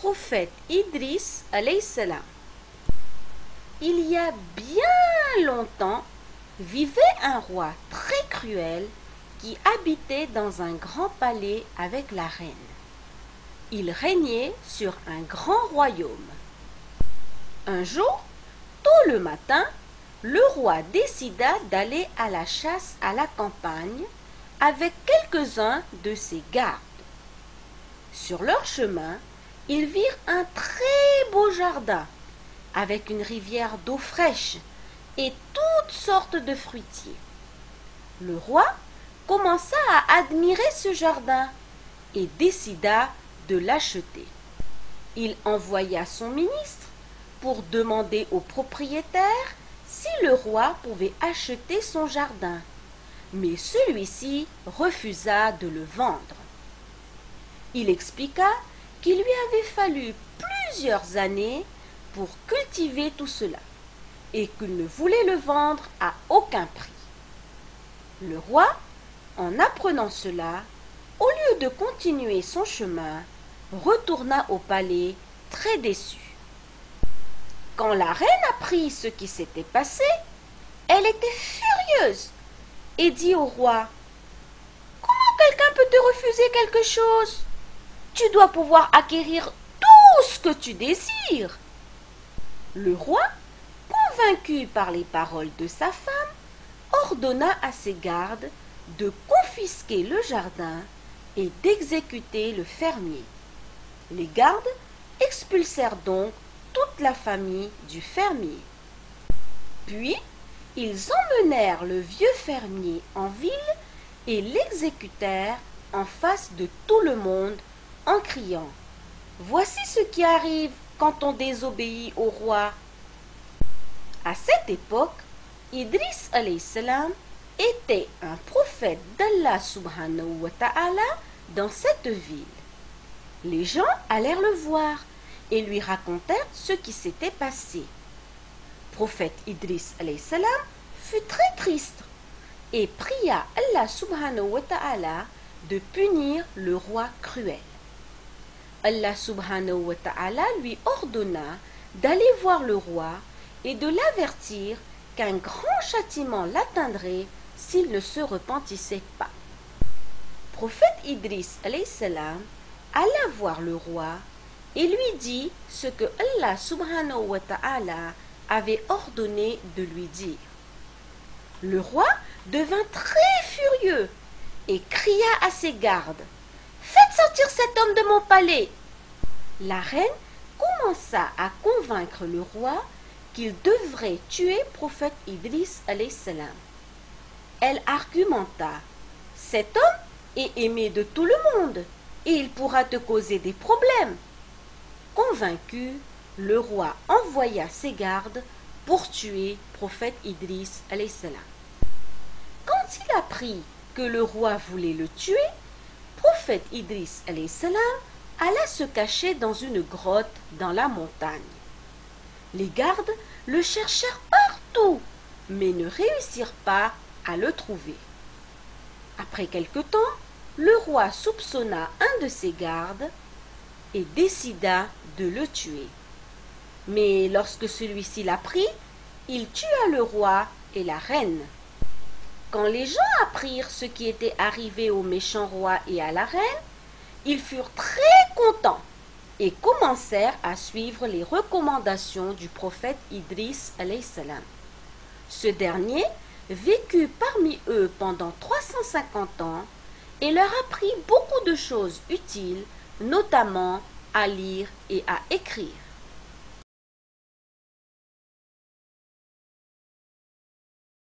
prophète Idriss alayhi salam. Il y a bien longtemps vivait un roi très cruel qui habitait dans un grand palais avec la reine. Il régnait sur un grand royaume. Un jour, tôt le matin, le roi décida d'aller à la chasse à la campagne avec quelques-uns de ses gardes. Sur leur chemin, ils virent un très beau jardin avec une rivière d'eau fraîche et toutes sortes de fruitiers. Le roi commença à admirer ce jardin et décida de l'acheter. Il envoya son ministre pour demander au propriétaire si le roi pouvait acheter son jardin, mais celui-ci refusa de le vendre. Il expliqua qu'il lui avait fallu plusieurs années pour cultiver tout cela et qu'il ne voulait le vendre à aucun prix. Le roi, en apprenant cela, au lieu de continuer son chemin, retourna au palais très déçu. Quand la reine apprit ce qui s'était passé, elle était furieuse et dit au roi: « Comment quelqu'un peut te refuser quelque chose? Tu dois pouvoir acquérir tout ce que tu désires. » Le roi, convaincu par les paroles de sa femme, ordonna à ses gardes de confisquer le jardin et d'exécuter le fermier. Les gardes expulsèrent donc toute la famille du fermier. Puis, ils emmenèrent le vieux fermier en ville et l'exécutèrent en face de tout le monde en criant: « Voici ce qui arrive quand on désobéit au roi. » À cette époque, Idriss alayhi salam était un prophète d'Allah subhanahu wa ta'ala dans cette ville. Les gens allèrent le voir et lui racontèrent ce qui s'était passé. Prophète Idriss alayhi salam fut très triste et pria Allah subhanahu wa ta'ala de punir le roi cruel. Allah subhanahu wa ta'ala lui ordonna d'aller voir le roi et de l'avertir qu'un grand châtiment l'atteindrait s'il ne se repentissait pas. Prophète Idriss alayhi salam alla voir le roi et lui dit ce que Allah subhanahu wa ta'ala avait ordonné de lui dire. Le roi devint très furieux et cria à ses gardes: « Faites sortir cet homme de mon palais !» La reine commença à convaincre le roi qu'il devrait tuer prophète Idriss alayhi salam. Elle argumenta: « Cet homme est aimé de tout le monde et il pourra te causer des problèmes. » Convaincu, le roi envoya ses gardes pour tuer prophète Idriss alayhi salam. Quand il apprit que le roi voulait le tuer, prophète Idriss alayhi salam alla se cacher dans une grotte dans la montagne. Les gardes le cherchèrent partout, mais ne réussirent pas à le trouver. Après quelque temps, le roi soupçonna un de ses gardes et décida de le tuer. Mais lorsque celui-ci l'apprit, il tua le roi et la reine. Quand les gens apprirent ce qui était arrivé au méchant roi et à la reine, ils furent très contents et commencèrent à suivre les recommandations du prophète Idriss alayhi salam. Ce dernier vécut parmi eux pendant 350 ans et leur apprit beaucoup de choses utiles, notamment à lire et à écrire.